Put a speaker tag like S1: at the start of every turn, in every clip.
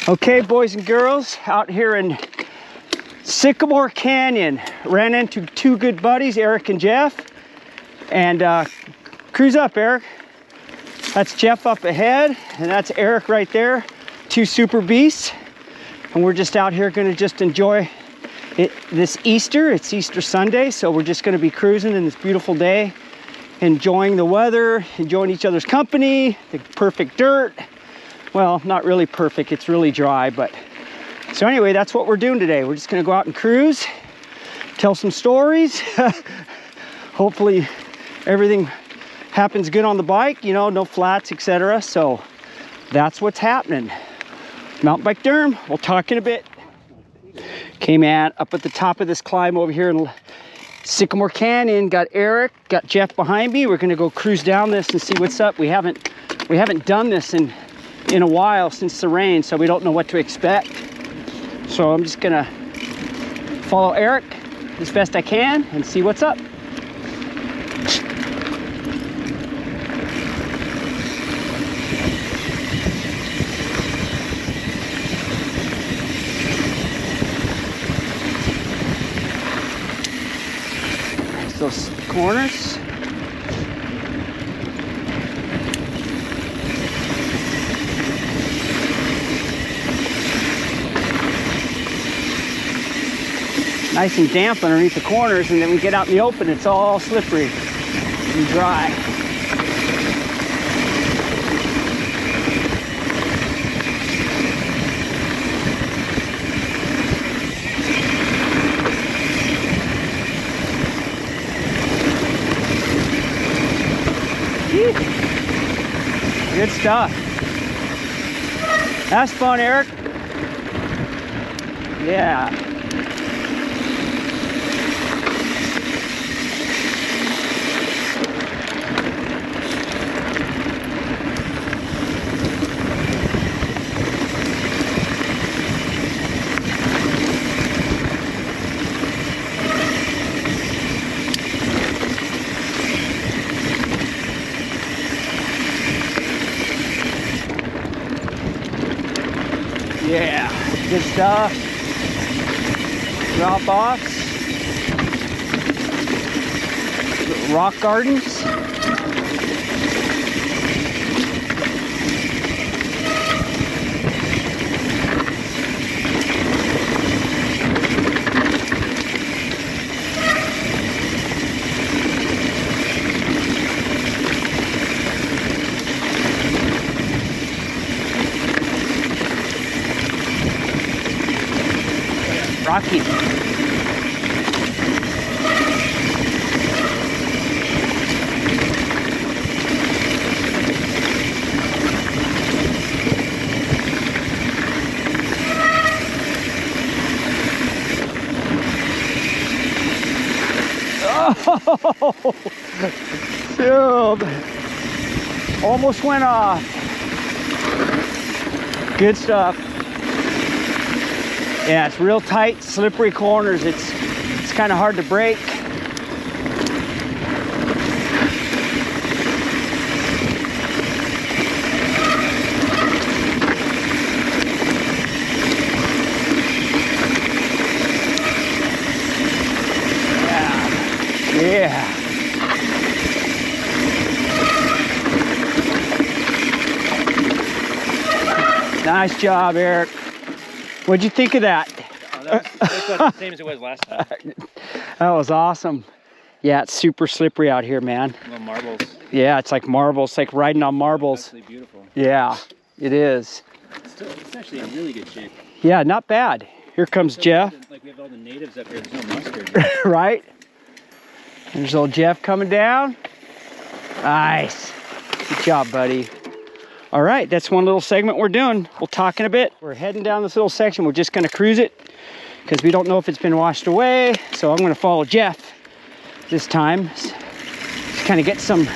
S1: Okay, boys and girls, out here in Sycamore Canyon. Ran into two good buddies, Eric and Jeff. And cruise up, Eric. That's Jeff up ahead, and that's Eric right there. Two super beasts. And we're just out here gonna just enjoy it this Easter. It's Easter Sunday, so we're just gonna be cruising in this beautiful day, enjoying the weather, enjoying each other's company, the perfect dirt. Well, not really perfect, it's really dry, but so anyway, that's what we're doing today. We're just gonna go out and cruise, tell some stories. Hopefully everything happens good on the bike, you know, no flats, etc. So that's what's happening. Mountain Bike Derm, we'll talk in a bit. Okay, man, up at the top of this climb over here in Sycamore Canyon, got Eric, got Jeff behind me. We're gonna go cruise down this and see what's up. We haven't done this in a while since the rain, so we don't know what to expect. So I'm just gonna follow Eric as best I can and see what's up. Those corners. Nice and damp underneath the corners, and then we get out in the open, it's all slippery and dry. Good stuff. That's fun, Eric. Yeah. Yeah, good stuff. Drop offs. Rock gardens. Rocky. Oh, dude. Almost went off. Good stuff. Yeah, it's real tight, slippery corners. It's kind of hard to brake. Yeah. Nice job, Eric. What'd you think of that?
S2: Oh, that was the same as it was last time.
S1: That was awesome. Yeah, it's super slippery out here, man.
S2: Little marbles.
S1: Yeah, it's like marbles. It's like riding on marbles.
S2: It's absolutely beautiful.
S1: Yeah, it is.
S2: It's actually in really good shape.
S1: Yeah, not bad. Here comes Jeff.
S2: Like we have all the natives up here. There's no mustard.
S1: Right? There's old Jeff coming down. Nice. Good job, buddy. All right, that's one little segment we're doing. We'll talk in a bit. We're heading down this little section. We're just gonna cruise it because we don't know if it's been washed away. So I'm gonna follow Jeff this time. Just kind of get some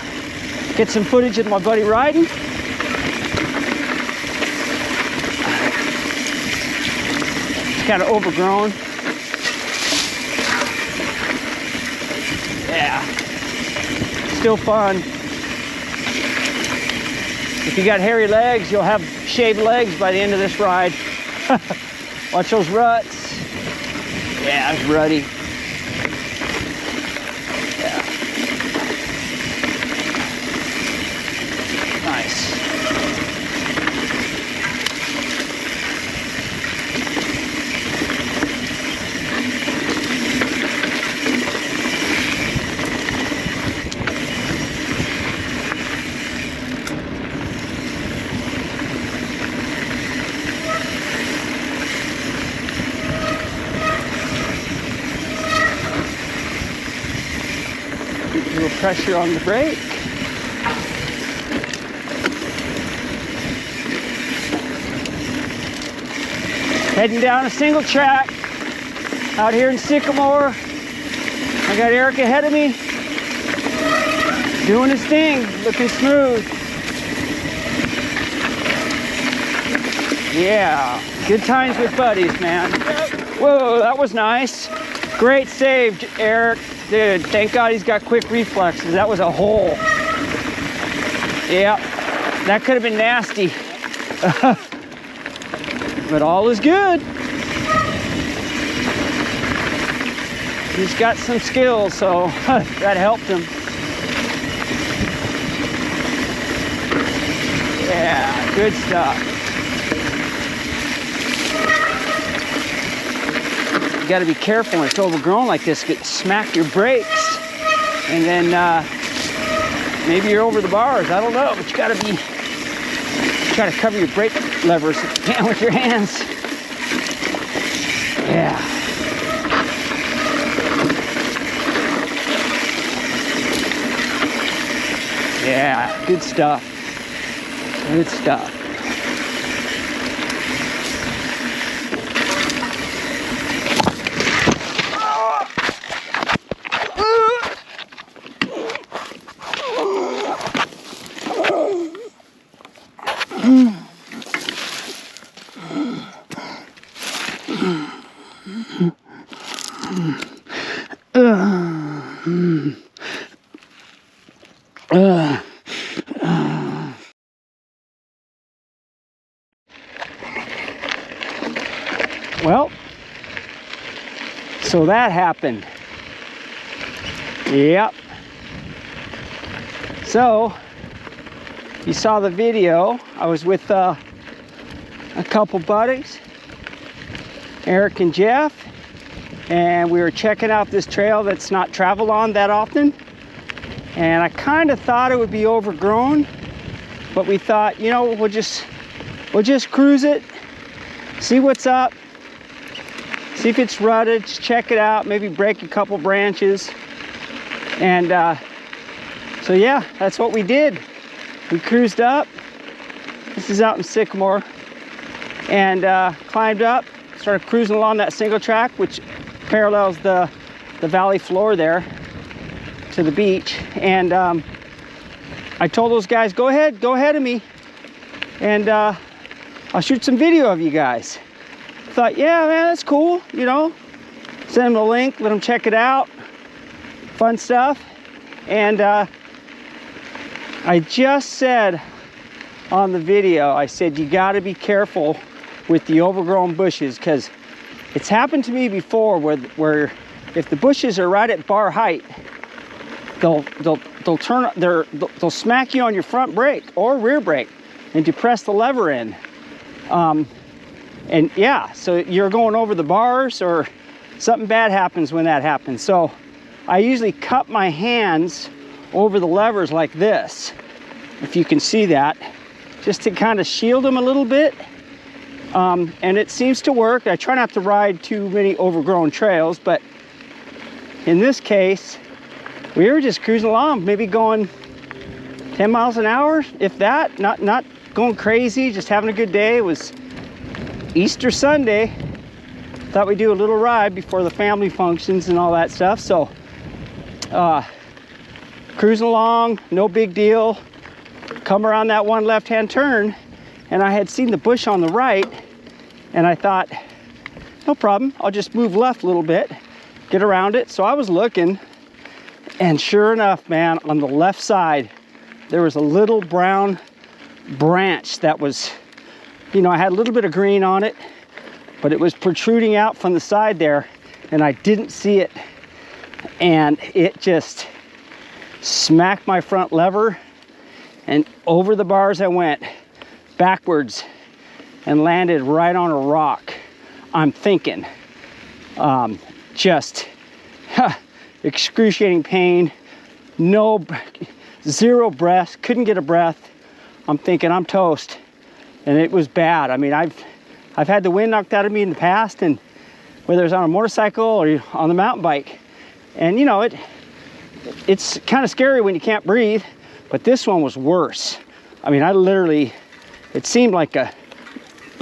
S1: footage of my buddy riding. It's kind of overgrown. Yeah, still fun. If you got hairy legs, you'll have shaved legs by the end of this ride. Watch those ruts. Yeah, it's rutty. Yeah. Nice. A little pressure on the brake. Heading down a single track out here in Sycamore. I got Eric ahead of me, doing his thing, looking smooth. Yeah, good times with buddies, man. Whoa, that was nice. Great save, Eric. Dude, thank God he's got quick reflexes. That was a hole. Yeah, that could have been nasty. But all is good. He's got some skills, so that helped him. Yeah, good stuff. You got to be careful when it's overgrown like this. Smack your brakes, and then maybe you're over the bars. I don't know, but you got to be. Try to cover your brake levers if you can with your hands. Yeah. Yeah, good stuff. Good stuff. Well, so that happened. Yep. So, you saw the video. I was with a couple buddies, Eric and Jeff, and we were checking out this trail that's not traveled on that often. And I kind of thought it would be overgrown, but we thought, you know, we'll just cruise it, see what's up, see if it's rutted, just check it out, maybe break a couple branches. And so yeah, that's what we did. We cruised up. This is out in Sycamore, and climbed up, started cruising along that single track, which parallels the valley floor there to the beach. And I told those guys, go ahead of me, and I'll shoot some video of you guys. Thought, yeah, man, that's cool, you know. Send them the link, let them check it out. Fun stuff. And I just said on the video, I said, you gotta be careful with the overgrown bushes, because it's happened to me before where if the bushes are right at bar height, they'll smack you on your front brake or rear brake and depress the lever in. And yeah, so you're going over the bars, or something bad happens when that happens. So I usually cup my hands over the levers like this, if you can see that, just to kind of shield them a little bit. And it seems to work. I try not to ride too many overgrown trails, but in this case, we were just cruising along, maybe going 10 miles an hour, if that, not going crazy, just having a good day. It was Easter Sunday. Thought we'd do a little ride before the family functions and all that stuff. So cruising along, no big deal. Come around that one left-hand turn, and I had seen the bush on the right, and I thought, no problem, I'll just move left a little bit, get around it. So I was looking, and sure enough, man, on the left side there was a little brown branch that was, you know, I had a little bit of green on it, but it was protruding out from the side there, and I didn't see it. And it just smacked my front lever, and over the bars I went, backwards, and landed right on a rock. I'm thinking, just excruciating pain, zero breath, couldn't get a breath. I'm thinking I'm toast, and it was bad. I mean, I've had the wind knocked out of me in the past, and whether it's on a motorcycle or on the mountain bike, and you know, it's kind of scary when you can't breathe, but this one was worse. I mean, I literally, it seemed like a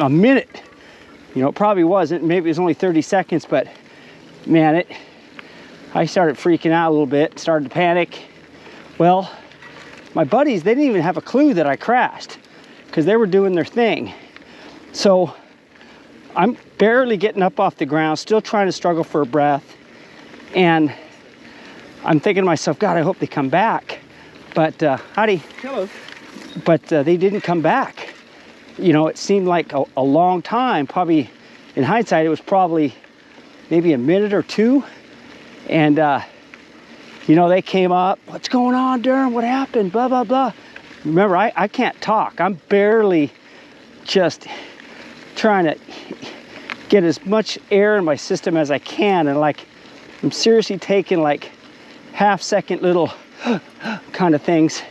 S1: minute. You know, it probably wasn't. Maybe it was only 30 seconds, but man, I started freaking out a little bit, started to panic. Well, my buddies, they didn't even have a clue that I crashed because they were doing their thing. So I'm barely getting up off the ground, still trying to struggle for a breath. And I'm thinking to myself, God, I hope they come back. But, howdy.
S2: Hello.
S1: But they didn't come back. You know, it seemed like a long time. Probably, in hindsight, it was probably maybe a minute or two. And, you know, they came up. What's going on, Durham? What happened? Blah, blah, blah. Remember, I can't talk. I'm barely just trying to get as much air in my system as I can. And, like, I'm seriously taking, like, half-second little kind of things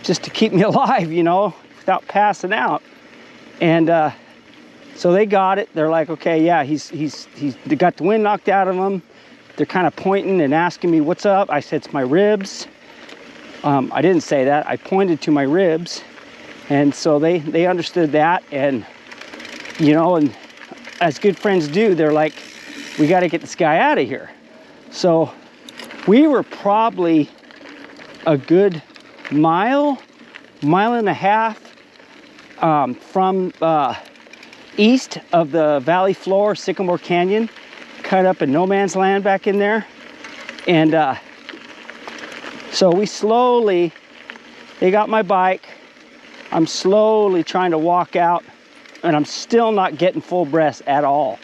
S1: just to keep me alive, you know, without passing out. And so they got it. They're like, okay, yeah, he's got the wind knocked out of him. They're kind of pointing and asking me, what's up? I said, it's my ribs. I didn't say that. I pointed to my ribs. And so they understood that. And, you know, and as good friends do, they're like, we got to get this guy out of here. So we were probably a good mile and a half from east of the valley floor, Sycamore Canyon, cut up in no man's land back in there. And so they got my bike. I'm slowly trying to walk out, and I'm still not getting full breaths at all.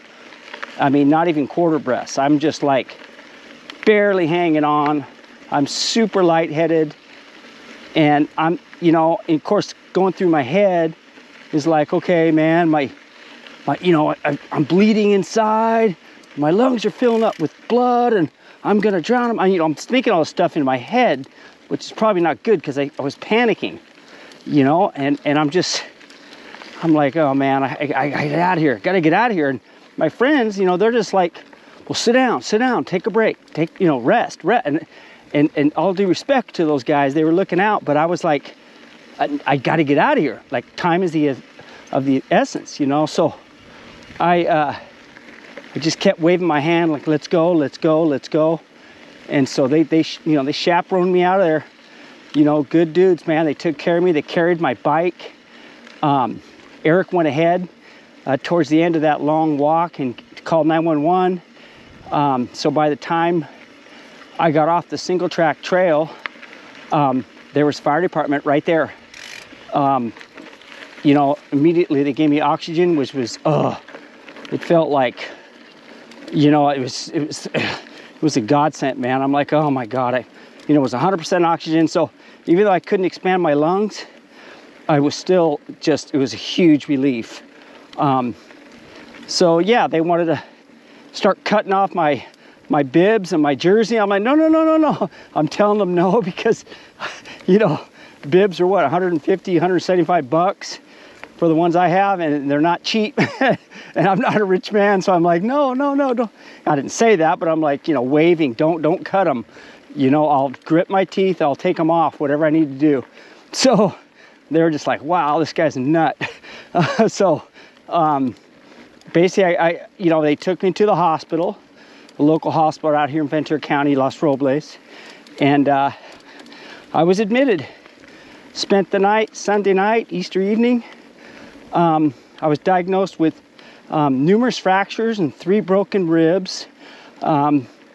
S1: I mean, not even quarter breaths. I'm just like barely hanging on. I'm super lightheaded. And I'm, you know, of course, going through my head is like, okay, man, you know, I'm bleeding inside. My lungs are filling up with blood, and I'm gonna drown them. You know, I'm thinking all this stuff in my head, which is probably not good because I was panicking, you know, and I'm like, oh man, I get out of here. Gotta get out of here. And my friends, you know, they're just like, well, sit down, take a break, you know, rest. And all due respect to those guys, they were looking out, but I was like, I got to get out of here. Like, time is of the essence, you know. So I just kept waving my hand like, let's go, let's go, let's go. And so they you know, they chaperoned me out of there. You know, good dudes, man. They took care of me. They carried my bike. Eric went ahead towards the end of that long walk and called 911. So by the time I got off the single track trail, there was fire department right there. You know, immediately they gave me oxygen, which was, it felt like, you know, it was a godsend, man. I'm like, oh my God, you know, it was 100% oxygen. So even though I couldn't expand my lungs, I was still it was a huge relief. So yeah, they wanted to start cutting off my bibs and my jersey. I'm like, no. I'm telling them no, because, you know, bibs are what, 150, 175 bucks for the ones I have, and they're not cheap. And I'm not a rich man, so I'm like, no, don't. I didn't say that, but I'm like, you know, waving, don't cut them. You know, I'll grit my teeth, I'll take them off, whatever I need to do. So they were just like, wow, this guy's a nut. Basically, you know, they took me to the hospital, a local hospital out here in Ventura County, Los Robles, and I was admitted. Spent the night, Sunday night, Easter evening. I was diagnosed with numerous fractures and 3 broken ribs,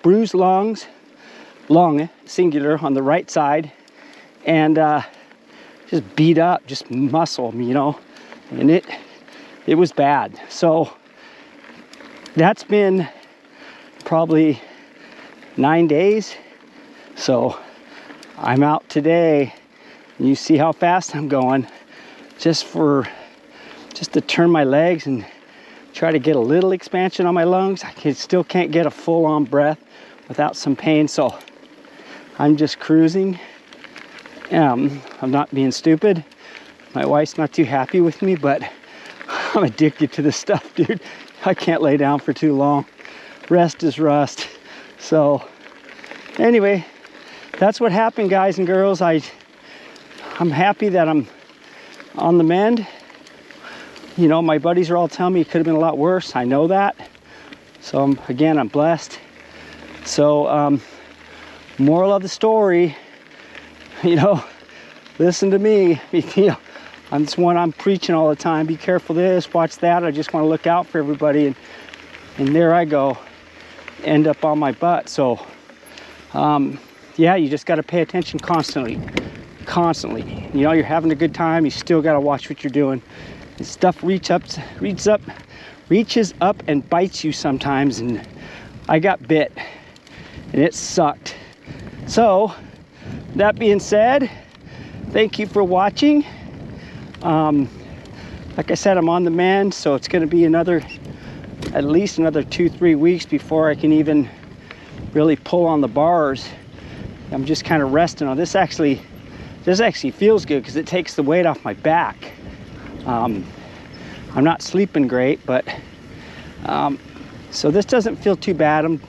S1: bruised lungs, lung, singular, on the right side, and just beat up, just muscle, you know, and it was bad. So that's been probably 9 days. So I'm out today, and you see how fast I'm going, just to turn my legs and try to get a little expansion on my lungs. Still can't get a full-on breath without some pain, so I'm just cruising. I'm not being stupid. My wife's not too happy with me, but I'm addicted to this stuff, dude. I can't lay down for too long. Rest is rust. So anyway, that's what happened, guys and girls. I'm happy that I'm on the mend. You know, my buddies are all telling me it could have been a lot worse. I know that. So again, I'm blessed. So moral of the story, you know, listen to me. You know, I'm preaching all the time. Be careful this, watch that. I just want to look out for everybody, and there I go, end up on my butt. So yeah, you just got to pay attention constantly. You know, you're having a good time, you still got to watch what you're doing. And stuff reaches up and bites you sometimes, and I got bit and it sucked. So that being said, thank you for watching. Like I said, I'm on the mend, so it's going to be at least another 2-3 weeks before I can even really pull on the bars. I'm just kind of resting on this. Actually feels good because it takes the weight off my back. I'm not sleeping great, but so this doesn't feel too bad. I'm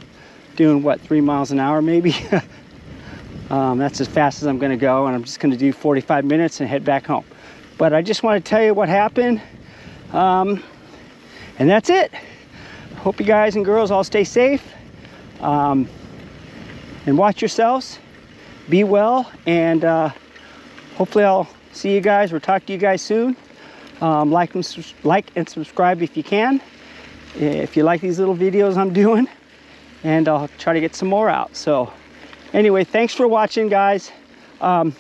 S1: doing what, 3 miles an hour maybe. That's as fast as I'm going to go, and I'm just going to do 45 minutes and head back home. But I just want to tell you what happened, and that's it. Hope you guys and girls all stay safe, and watch yourselves. Be well, and hopefully I'll see you guys or talk to you guys soon. Like and subscribe if you can, if you like these little videos I'm doing, and I'll try to get some more out. So anyway, thanks for watching, guys. Have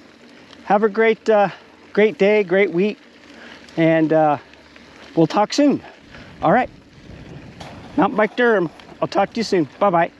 S1: a great day, great week, and we'll talk soon. All right, Mountain Bike Durham, I'll talk to you soon. Bye-bye.